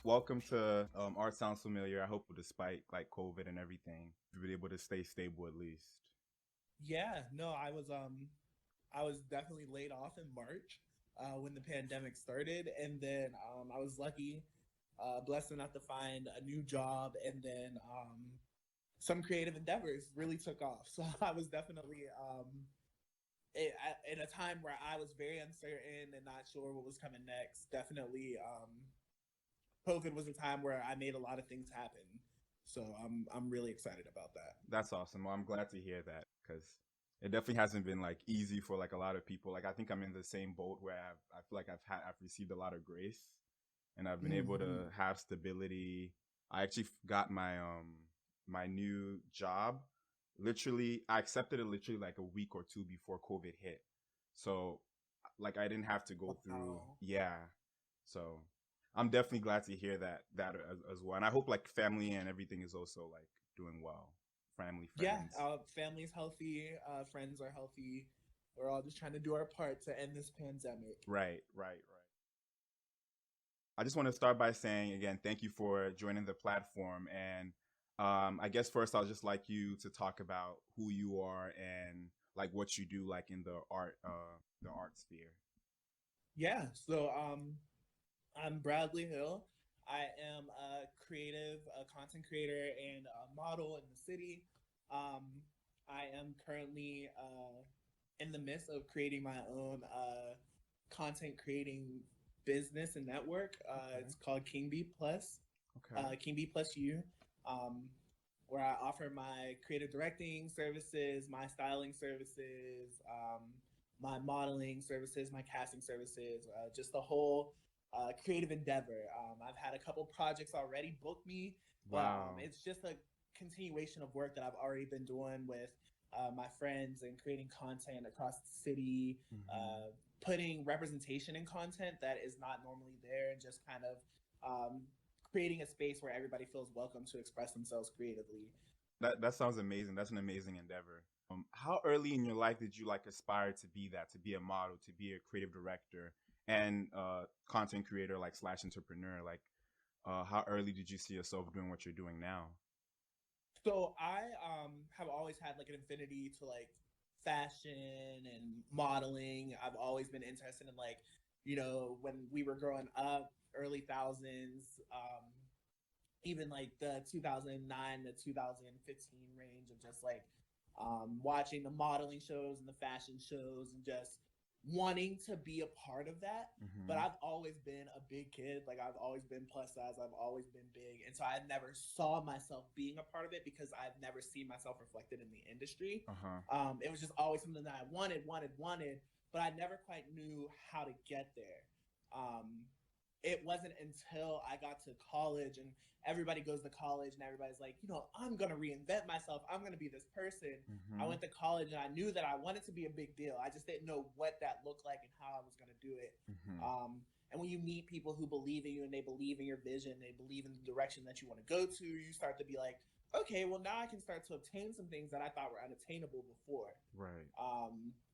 Welcome to Art Sounds Familiar. I hope despite like COVID and everything, you've been able to stay stable at least. Yeah, no, I was definitely laid off in March when the pandemic started, and then I was lucky, blessed enough to find a new job, and then some creative endeavors really took off. So I was definitely in a time where I was very uncertain and not sure what was coming next. Definitely, COVID was a time where I made a lot of things happen. So I'm really excited about that. That's awesome. Well, I'm glad to hear that because it definitely hasn't been like easy for like a lot of people. Like I think I'm in the same boat where I feel like I've received a lot of grace and I've been able Hmm. to have stability. I actually got my new job. Literally, I accepted it literally like a week or two before COVID hit. So like I didn't have to go through, Wow. yeah. So I'm definitely glad to hear that as well. And I hope like family and everything is also like doing well. Family, Yeah, friends. family's healthy, friends are healthy. We're all just trying to do our part to end this pandemic. Right. I just want to start by saying again, thank you for joining the platform. And I guess first I'll just like you to talk about who you are and like what you do like in the art sphere. Yeah, so I'm Bradley Hill. I am a creative, a content creator, and a model in the city. Um, I am currently in the midst of creating my own content creating business and network. Okay. It's called King B Plus, Okay. King B Plus U. Um, where I offer my creative directing services, my styling services, my modeling services, my casting services, just the whole creative endeavor. I've had a couple projects already book me, but Wow. it's just a continuation of work that I've already been doing with my friends and creating content across the city, Hmm. uh, putting representation in content that is not normally there, and just kind of um, creating a space where everybody feels welcome to express themselves creatively. That sounds amazing. That's an amazing endeavor. How early in your life did you like aspire to be that, to be a model, to be a creative director and content creator like slash entrepreneur? Like how early did you see yourself doing what you're doing now? So I have always had like an affinity to like fashion and modeling. I've always been interested in like, when we were growing up, early thousands, even like the 2009 to 2015 range of just like watching the modeling shows and the fashion shows and just wanting to be a part of that. But Hmm. I've always been a big kid. Like I've always been plus size. I've always been big. And so I never saw myself being a part of it because I've never seen myself reflected in the industry. Uh-huh. It was just always something that I wanted, but I never quite knew how to get there. Um, it wasn't until I got to college and everybody goes to college and everybody's like, I'm going to reinvent myself. I'm going to be this person. I Hmm. went to college and I knew that I wanted to be a big deal. I just didn't know what that looked like and how I was going to do it. Hmm. And when you meet people who believe in you and they believe in your vision, they believe in the direction that you want to go to, you start to be like, okay, well, now I can start to obtain some things that I thought were unattainable before. Right.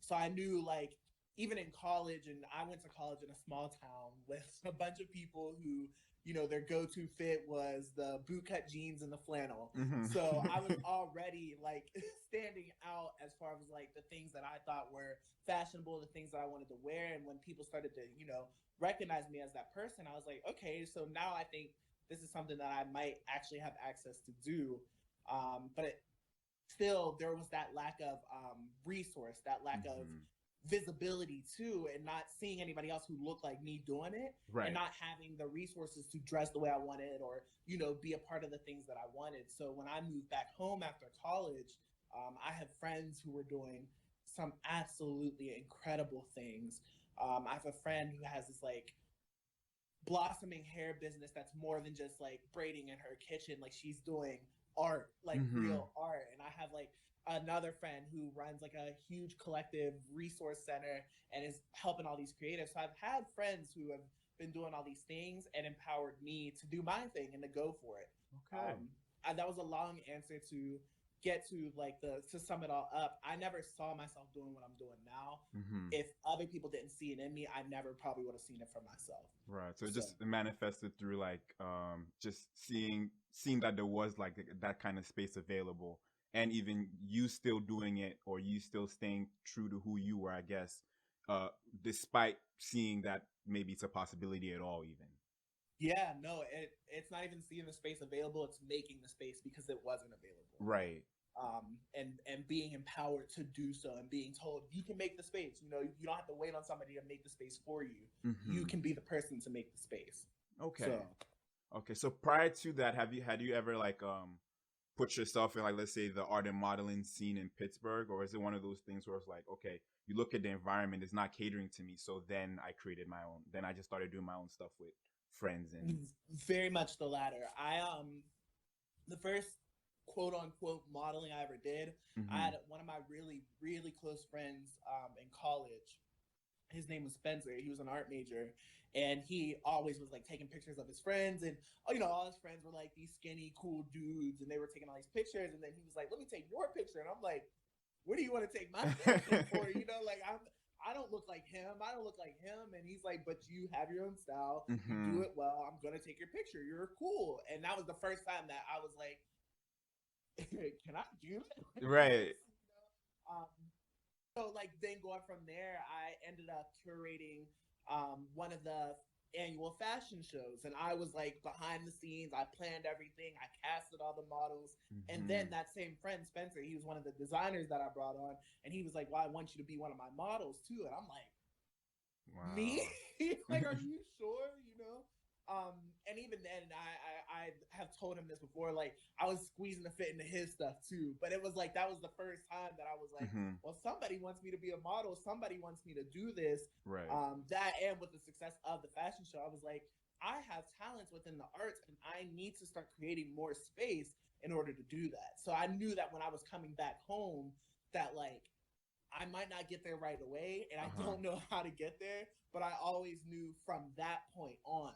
So I knew like even in college, and I went to college in a small town with a bunch of people who, their go-to fit was the bootcut jeans and the flannel. Hmm. So I was already like standing out as far as like the things that I thought were fashionable, the things that I wanted to wear. And when people started to, recognize me as that person, I was like, okay, so now I think this is something that I might actually have access to do. But still there was that lack of resource, that lack of Hmm. visibility too, and not seeing anybody else who looked like me doing it, and Right. not having the resources to dress the way I wanted or be a part of the things that I wanted. So when I moved back home after college, I have friends who were doing some absolutely incredible things. I have a friend who has this like blossoming hair business that's more than just like braiding in her kitchen. Like she's doing art, like Hmm. real art. And I have like another friend who runs like a huge collective resource center and is helping all these creatives. So I've had friends who have been doing all these things and empowered me to do my thing and to go for it. Okay. Um, that was a long answer to get to like to sum it all up, I never saw myself doing what I'm doing now. Mm-hmm. If other people didn't see it in me, I never probably would have seen it for myself. Right. So it So just manifested through like just seeing that there was like that kind of space available, and even you still doing it, or you still staying true to who you were, I guess, uh despite seeing that maybe it's a possibility at all even. yeah, no, it's not even seeing the space available, it's making the space because it wasn't available. Right. And being empowered to do so, and being told you can make the space. You know, you don't have to wait on somebody to make the space for you. You Mm-hmm. can be the person to make the space. Okay. So Okay. So prior to that, had you ever like put yourself in, like, let's say, the art and modeling scene in Pittsburgh, or is it one of those things where it's like, okay, you look at the environment, it's not catering to me, so then I created my own. Then I just started doing my own stuff with friends and. very much the latter. The first quote unquote modeling I ever did, I Mm-hmm. had one of my really, really close friends in college. His name was Spencer. He was an art major, and he always was like taking pictures of his friends, and all his friends were like these skinny, cool dudes, and they were taking all these pictures. And then he was like, "Let me take your picture," and I'm like, "What do you want to take my picture for?" Like I don't look like him. I don't look like him. And he's like, "But you have your own style. You Mm-hmm. do it well. I'm gonna take your picture. You're cool." And that was the first time that I was like, "Can I do that?" Right. um, so like then going from there, I ended up curating one of the annual fashion shows, and I was like behind the scenes. I planned everything. I casted all the models, and Mm-hmm. then that same friend Spencer, he was one of the designers that I brought on, and he was like, "Well, I want you to be one of my models too," and I'm like, "Me? Wow. Like, are you sure?" And even then, I have told him this before. Like, I was squeezing the fit into his stuff too, but it was like that was the first time that I was like, Mm-hmm. well, somebody wants me to be a model. Somebody wants me to do this. Right. That and with the success of the fashion show, I was like, I have talents within the arts, and I need to start creating more space in order to do that. So I knew that when I was coming back home, that like I might not get there right away, and I Uh-huh. don't know how to get there, but I always knew from that point on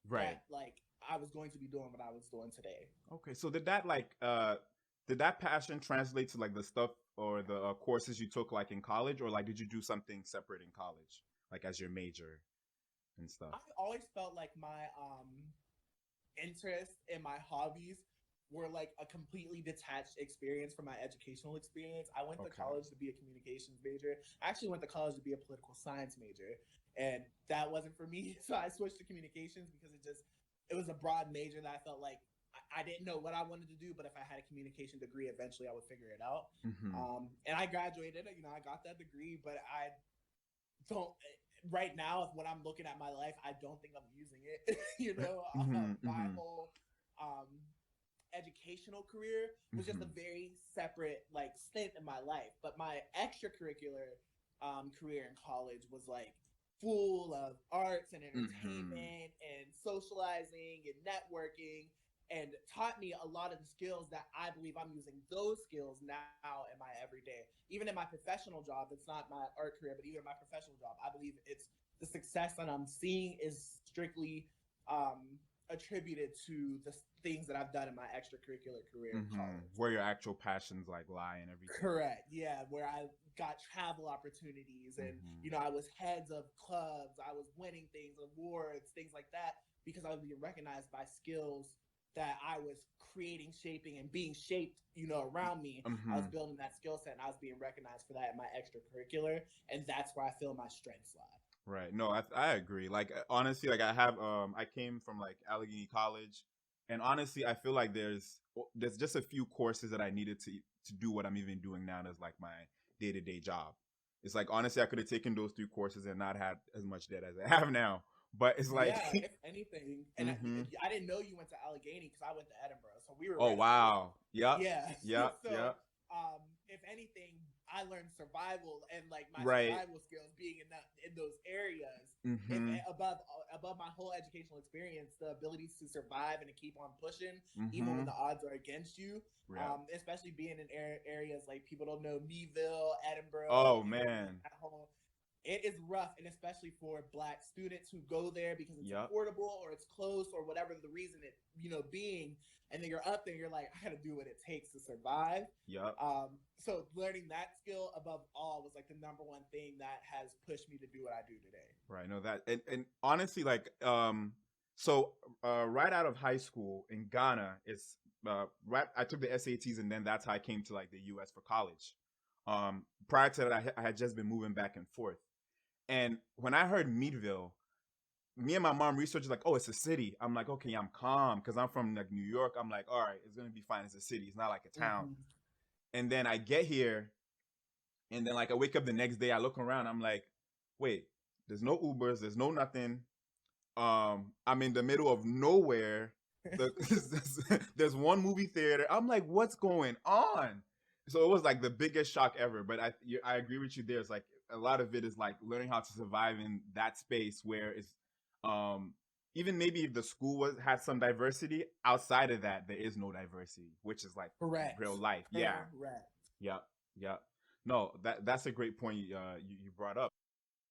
Right. that like I was going to be doing what I was doing today. Okay. So did that passion translate to like the stuff or the courses you took like in college, or like did you do something separate in college, like as your major and stuff? I always felt like my interests and my hobbies were like a completely detached experience from my educational experience. I went to Okay. college to be a communications major. I actually went to college to be a political science major, and that wasn't for me. So I switched to communications because it was a broad major that I felt like I didn't know what I wanted to do, but if I had a communication degree, eventually I would figure it out. Mm-hmm. And I graduated. I got that degree, but I don't right now when I'm looking at my life, I don't think I'm using it. Mm-hmm. My Mm-hmm. whole um, educational career was just a Mm-hmm. very separate like stint in my life. But my extracurricular career in college was like full of arts and Mm-hmm. entertainment and socializing and networking, and taught me a lot of the skills that I believe I'm using those skills now in my everyday. Even in my professional job, it's not my art career, but even in my professional job, I believe it's the success that I'm seeing is strictly attributed to the things that I've done in my extracurricular career in Mm-hmm. college. Where your actual passions like lie and everything. Correct. Yeah, where I got travel opportunities, and Mm-hmm. I was heads of clubs, I was winning things, awards, things like that, because I was being recognized by skills that I was creating, shaping, and being shaped, around me. I was Mm-hmm. building that skill set, and I was being recognized for that in my extracurricular, and that's where I feel my strengths lie. Right. No, I agree. Like honestly, like I came from like Allegheny College, and honestly, I feel like there's just a few courses that I needed to do what I'm even doing now as like my day-to-day job. It's like honestly, I could have taken those three courses and not had as much debt as I have now. But it's like, Yeah, if anything, and hmm. I didn't know you went to Allegheny because I went to Edinburgh, so we were Oh right up the road. wow. Yep. Yeah, Yep. so Yep. if anything, I learned survival, and like my Right. survival skills being in those areas. If Mm-hmm. above my whole educational experience, the ability to survive and to keep on pushing even Mm-hmm. when the odds are against you. Yeah. Especially being in areas like people don't know Meeville, Edinburgh, Oh like man. that whole. it is rough, and especially for Black students who go there because it's Yep. affordable or it's close or whatever the reason it being, and then you're up there, you're like, I got to do what it takes to survive. Yep. So learning that skill above all was like the number one thing that has pushed me to do what I do today. Right. No, that and honestly, like, so right out of high school in Ghana, it's right. I took the SATs, and then that's how I came to like the U.S. for college. Prior to that, I had just been moving back and forth. And when I heard Meadville, me and my mom researched like, oh, it's a city. I'm like, okay, I'm calm because I'm from like New York. I'm like, all right, it's gonna be fine. It's a city. It's not like a town. Mm-hmm. And then I get here, and then like I wake up the next day, I look around, I'm like, wait, there's no Ubers, there's no nothing. I'm in the middle of nowhere. There's one movie theater. I'm like, what's going on? So it was like the biggest shock ever. But I agree with you. There's like a lot of it is like learning how to survive in that space where it's um even maybe if the school had some diversity, outside of that there is no diversity, which is like Correct. real life. Yeah. Correct. Yeah. Yeah. No, that's a great point you brought up.